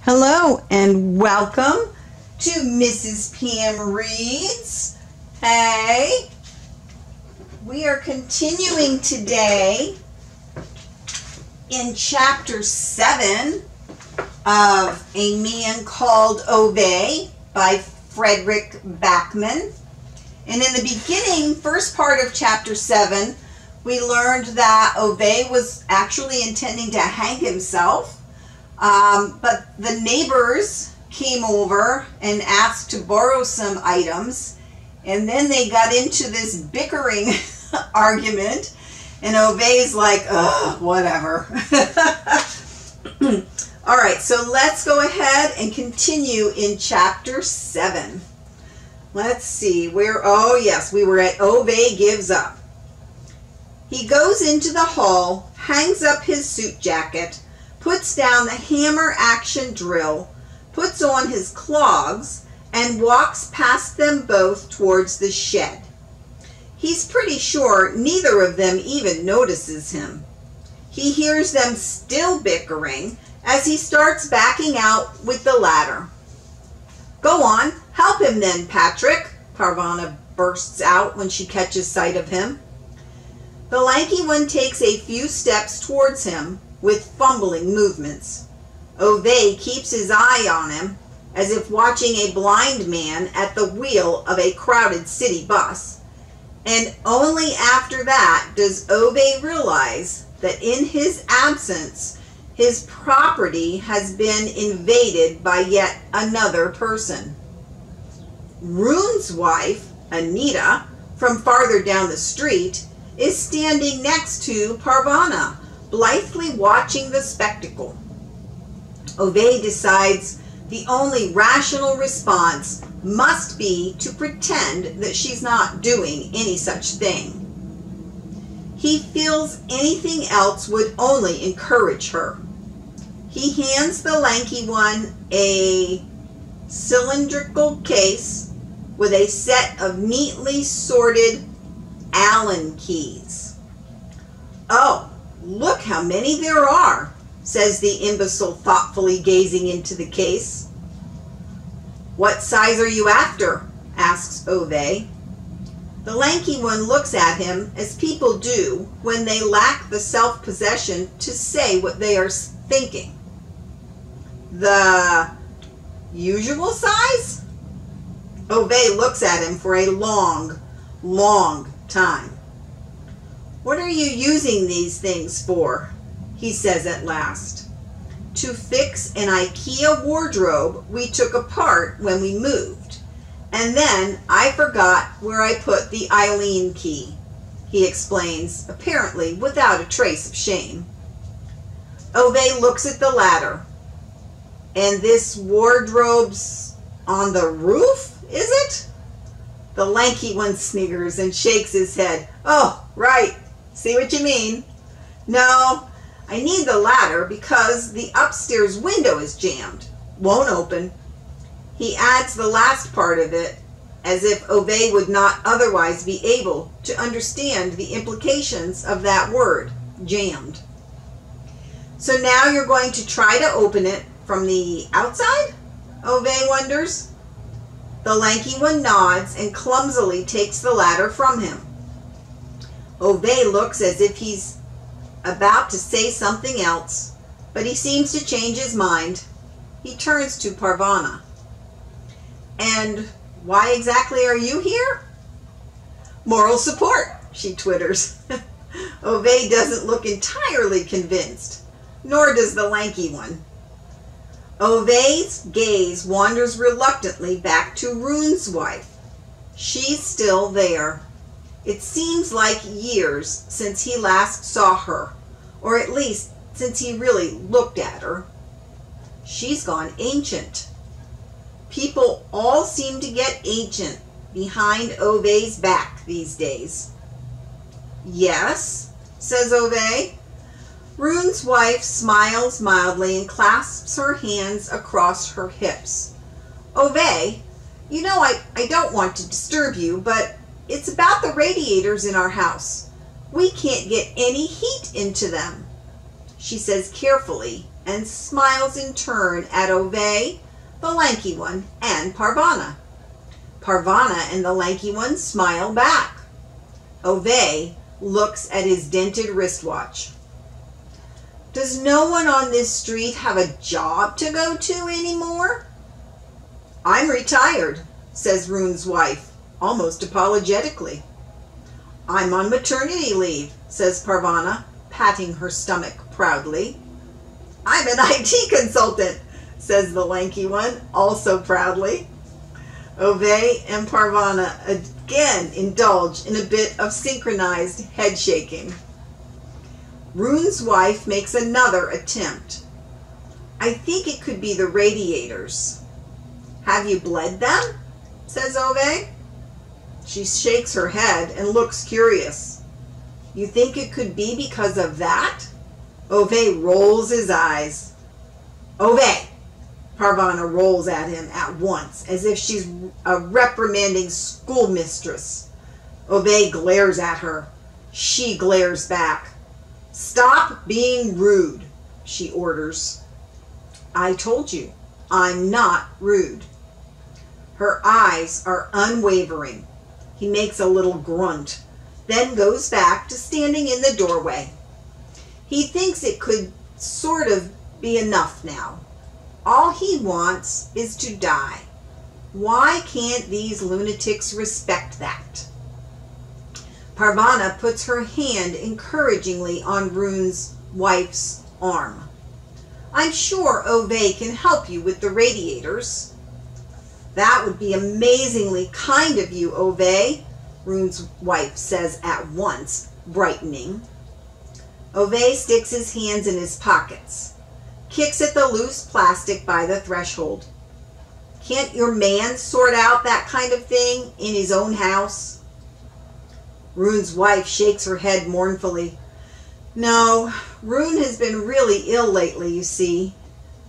Hello and welcome to Mrs. Pam Reads. Hey, we are continuing today in chapter 7 of A Man Called Ove by Fredrik Backman. And in the beginning, first part of chapter 7, we learned that Ove was actually intending to hang himself. But the neighbors came over and asked to borrow some items, and then they got into this bickering argument, and Ove's like, ugh, whatever. All right, so let's go ahead and continue in chapter 7. Let's see, oh yes, we were at Ove gives up. He goes into the hall, hangs up his suit jacket, puts down the hammer action drill, puts on his clogs, and walks past them both towards the shed. He's pretty sure neither of them even notices him. He hears them still bickering as he starts backing out with the ladder. "Go on, help him then, Patrick," Parvana bursts out when she catches sight of him. The lanky one takes a few steps towards him with fumbling movements. Ove keeps his eye on him, as if watching a blind man at the wheel of a crowded city bus, and only after that does Ove realize that in his absence, his property has been invaded by yet another person. Rune's wife, Anita, from farther down the street, is standing next to Parvana, blithely watching the spectacle. Ove decides the only rational response must be to pretend that she's not doing any such thing. He feels anything else would only encourage her. He hands the lanky one a cylindrical case with a set of neatly sorted Allen keys. "Oh, look how many there are," says the imbecile thoughtfully gazing into the case. "What size are you after?" asks Ove. The lanky one looks at him as people do when they lack the self-possession to say what they are thinking. "The usual size?" Ove looks at him for a long, long time. "What are you using these things for?" he says at last. "To fix an IKEA wardrobe we took apart when we moved, and then I forgot where I put the Eileen key," he explains, apparently without a trace of shame. Ove looks at the ladder. "And this wardrobe's on the roof, is it?" The lanky one sniggers and shakes his head. "Oh, right. See what you mean. No, I need the ladder because the upstairs window is jammed. Won't open." He adds the last part of it as if Ove would not otherwise be able to understand the implications of that word, jammed. "So now you're going to try to open it from the outside?" Ove wonders. The lanky one nods and clumsily takes the ladder from him. Ove looks as if he's about to say something else, but he seems to change his mind. He turns to Parvana. "And why exactly are you here?" "Moral support," she twitters. Ove doesn't look entirely convinced, nor does the lanky one. Ove's gaze wanders reluctantly back to Rune's wife. She's still there. It seems like years since he last saw her, or at least since he really looked at her. She's gone ancient. People all seem to get ancient behind Ove's back these days. "Yes," says Ove. Rune's wife smiles mildly and clasps her hands across her hips. "Ove, you know I don't want to disturb you, but it's about the radiators in our house. We can't get any heat into them," she says carefully and smiles in turn at Ove, the lanky one, and Parvana. Parvana and the lanky one smile back. Ove looks at his dented wristwatch. Does no one on this street have a job to go to anymore? I'm retired, says Rune's wife, almost apologetically. I'm on maternity leave, says Parvana, patting her stomach proudly. I'm an IT consultant, says the lanky one, also proudly. Ove and Parvana again indulge in a bit of synchronized head shaking. Rune's wife makes another attempt. I think it could be the radiators. Have you bled them? Says Ove. She shakes her head and looks curious. You think it could be because of that? Ove rolls his eyes. Ove! Parvana rolls at him at once, as if she's a reprimanding schoolmistress. Ove glares at her. She glares back. Stop being rude, she orders. I told you, I'm not rude. Her eyes are unwavering. He makes a little grunt, then goes back to standing in the doorway. He thinks it could sort of be enough now. All he wants is to die. Why can't these lunatics respect that? Parvana puts her hand encouragingly on Rune's wife's arm. I'm sure Ove can help you with the radiators. That would be amazingly kind of you, Ove, Rune's wife says at once, brightening. Ove sticks his hands in his pockets, kicks at the loose plastic by the threshold. Can't your man sort out that kind of thing in his own house? Rune's wife shakes her head mournfully. No, Rune has been really ill lately, you see.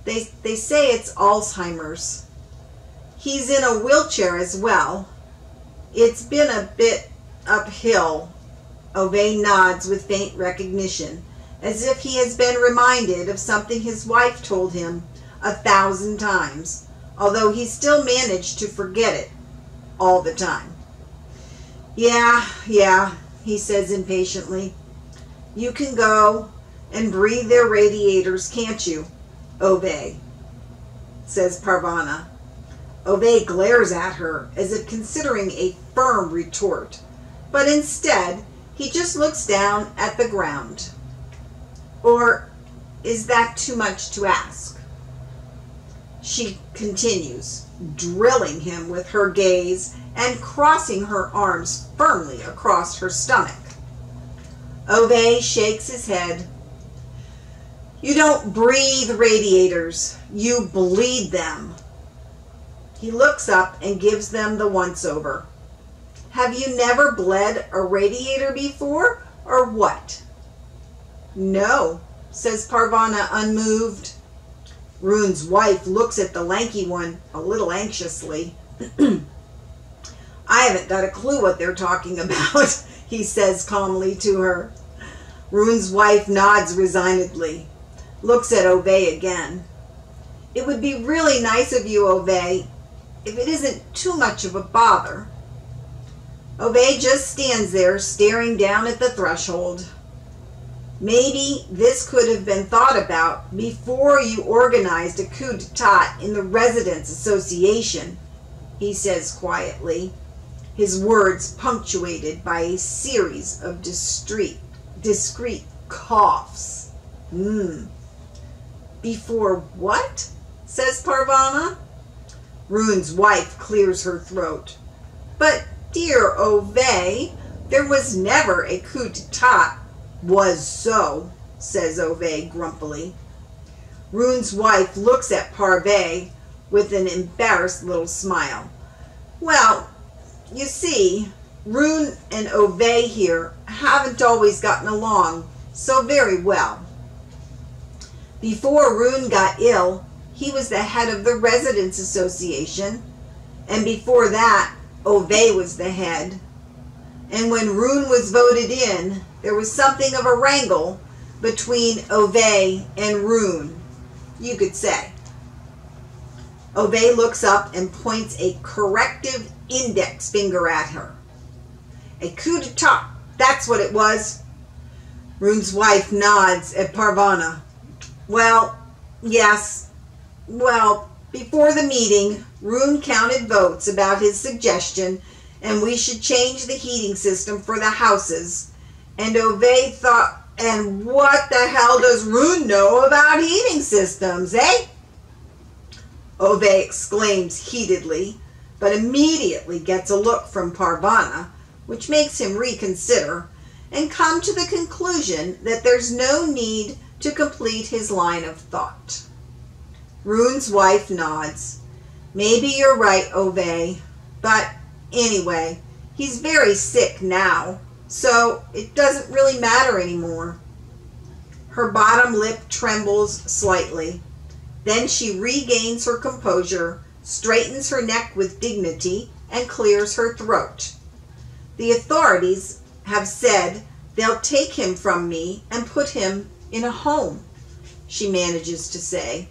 They say it's Alzheimer's. He's in a wheelchair as well. It's been a bit uphill. Ove nods with faint recognition, as if he has been reminded of something his wife told him 1,000 times, although he still managed to forget it all the time. Yeah, he says impatiently. You can go and breathe their radiators, can't you, Ove? Says Parvana. Ove glares at her as if considering a firm retort, but instead he just looks down at the ground. Or is that too much to ask? She continues, drilling him with her gaze and crossing her arms firmly across her stomach. Ove shakes his head. You don't breathe radiators, you bleed them. He looks up and gives them the once-over. Have you never bled a radiator before, or what? No, says Parvana, unmoved. Rune's wife looks at the lanky one a little anxiously. I haven't got a clue what they're talking about, he says calmly to her. Rune's wife nods resignedly, looks at Ove again. It would be really nice of you, Ove, if it isn't too much of a bother. Ove just stands there staring down at the threshold. Maybe this could have been thought about before you organized a coup d'etat in the Residents Association, he says quietly, his words punctuated by a series of discreet coughs. Before what? Says Parvana. Rune's wife clears her throat. But, dear Ove, there was never a coup d'etat. Was so, says Ove grumpily. Rune's wife looks at Parve with an embarrassed little smile. Well, you see, Rune and Ove here haven't always gotten along so very well. Before Rune got ill, he was the head of the Residents Association, and before that, Ove was the head. And when Rune was voted in, there was something of a wrangle between Ove and Rune, you could say. Ove looks up and points a corrective index finger at her. A coup d'etat, that's what it was. Rune's wife nods at Parvana. Well, yes. Well, before the meeting, Rune counted votes about his suggestion, and we should change the heating system for the houses. And Ove thought, and what the hell does Rune know about heating systems, eh? Ove exclaims heatedly, but immediately gets a look from Parvana, which makes him reconsider, and come to the conclusion that there's no need to complete his line of thought. Rune's wife nods. Maybe you're right, Ove, but anyway, he's very sick now, so it doesn't really matter anymore. Her bottom lip trembles slightly. Then she regains her composure, straightens her neck with dignity, and clears her throat. The authorities have said they'll take him from me and put him in a home, she manages to say.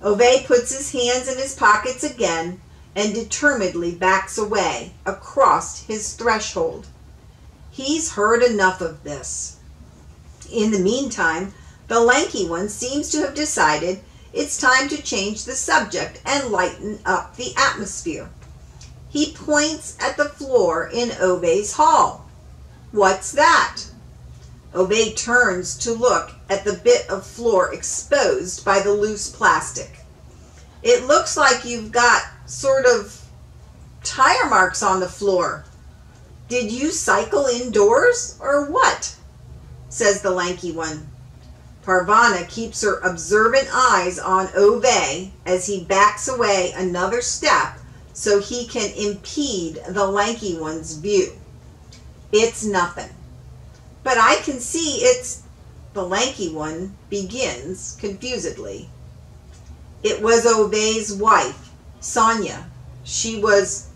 Ove puts his hands in his pockets again and determinedly backs away across his threshold. He's heard enough of this. In the meantime, the lanky one seems to have decided it's time to change the subject and lighten up the atmosphere. He points at the floor in Ove's hall. What's that? Ove turns to look at the bit of floor exposed by the loose plastic. It looks like you've got sort of tire marks on the floor. Did you cycle indoors or what? Says the lanky one. Parvana keeps her observant eyes on Ove as he backs away another step so he can impede the lanky one's view. It's nothing. But I can see it's... The lanky one begins confusedly. It was Ove's wife, Sonia. She was...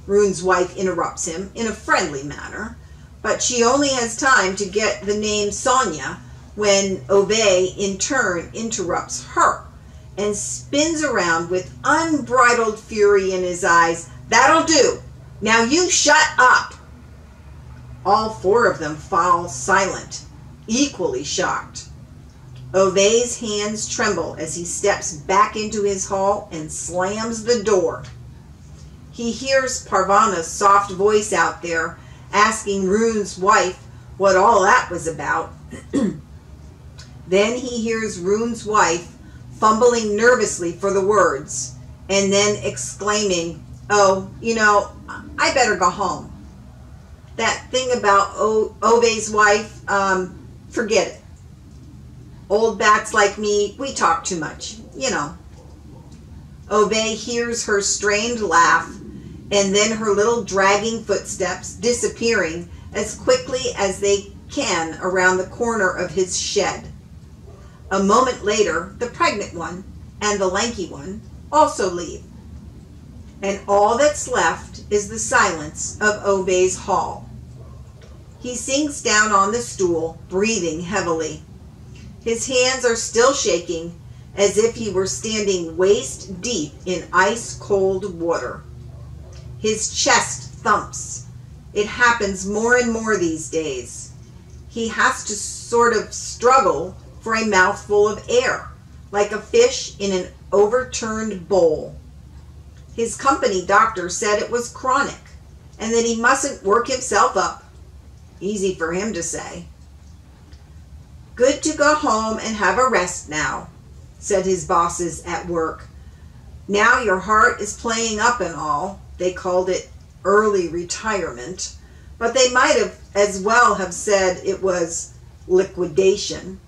Rune's wife interrupts him in a friendly manner, but she only has time to get the name Sonia when Ove in turn interrupts her and spins around with unbridled fury in his eyes. That'll do. Now you shut up. All four of them fall silent, equally shocked. Ove's hands tremble as he steps back into his hall and slams the door. He hears Parvana's soft voice out there asking Rune's wife what all that was about. Then he hears Rune's wife fumbling nervously for the words and then exclaiming, "Oh, you know, I better go home. That thing about Ove's wife, forget it. Old bats like me, we talk too much, you know." Ove hears her strained laugh and then her little dragging footsteps disappearing as quickly as they can around the corner of his shed. A moment later, the pregnant one and the lanky one also leave. And all that's left is the silence of Ove's hall. He sinks down on the stool, breathing heavily. His hands are still shaking as if he were standing waist deep in ice-cold water. His chest thumps. It happens more and more these days. He has to sort of struggle for a mouthful of air, like a fish in an overturned bowl. His company doctor said it was chronic, and that he mustn't work himself up. Easy for him to say. "Good to go home and have a rest now," said his bosses at work. "Now your heart is playing up and all." They called it early retirement, but they might have as well have said it was liquidation.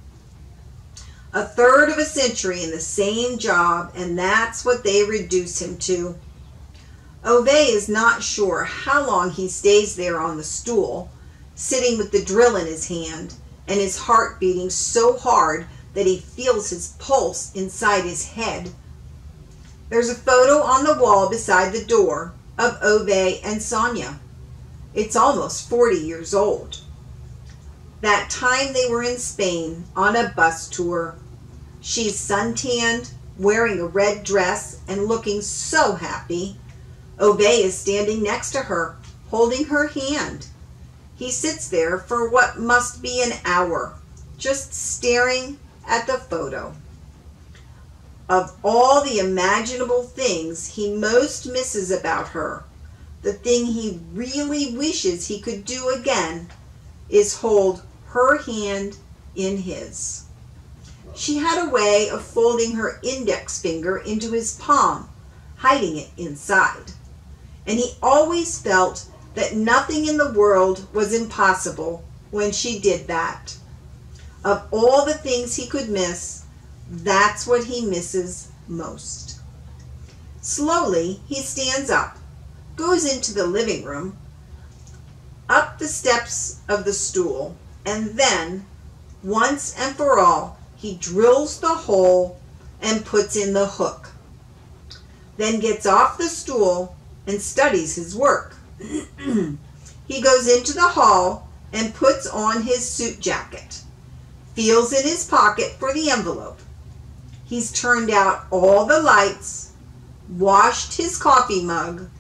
A third of a century in the same job, and that's what they reduce him to. Ove is not sure how long he stays there on the stool, sitting with the drill in his hand and his heart beating so hard that he feels his pulse inside his head. There's a photo on the wall beside the door of Ove and Sonia. It's almost 40 years old. That time they were in Spain on a bus tour. She's suntanned, wearing a red dress, and looking so happy. Ove is standing next to her, holding her hand. He sits there for what must be an hour, just staring at the photo. Of all the imaginable things he most misses about her, the thing he really wishes he could do again is hold her hand in his. She had a way of folding her index finger into his palm, hiding it inside. And he always felt that nothing in the world was impossible when she did that. Of all the things he could miss, that's what he misses most. Slowly, he stands up, goes into the living room, up the steps of the stool, and then, once and for all, he drills the hole and puts in the hook. Then gets off the stool and studies his work. He goes into the hall and puts on his suit jacket, feels in his pocket for the envelope. He's turned out all the lights, washed his coffee mug,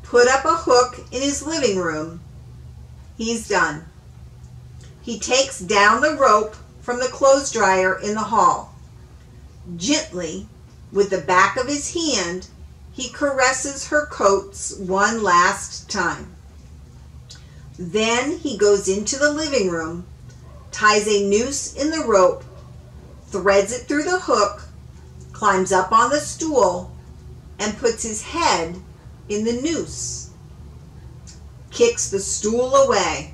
put up a hook in his living room. He's done. He takes down the rope from the clothes dryer in the hall. Gently, with the back of his hand, he caresses her coats one last time. Then he goes into the living room, ties a noose in the rope, threads it through the hook, climbs up on the stool, and puts his head in the noose. Kicks the stool away,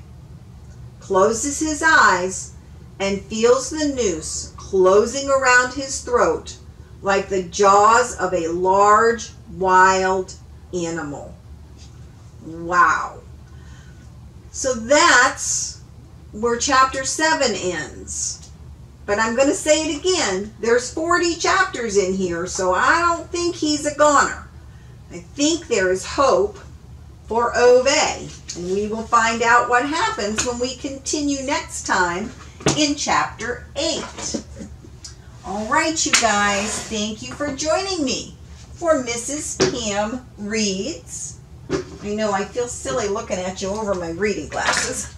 closes his eyes, and feels the noose closing around his throat like the jaws of a large, wild animal. Wow. So that's where chapter 7 ends. But I'm going to say it again. There's 40 chapters in here, so I don't think he's a goner. I think there is hope for Ove. And we will find out what happens when we continue next time in chapter 8. All right, you guys. Thank you for joining me for Mrs. Pam Reads. I know I feel silly looking at you over my reading glasses.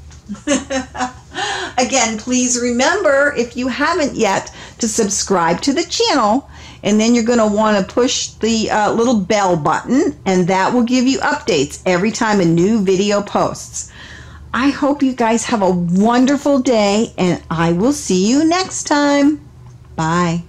Again, please remember, if you haven't yet, to subscribe to the channel, and then you're going to want to push the little bell button, and that will give you updates every time a new video posts. I hope you guys have a wonderful day, and I will see you next time. Bye.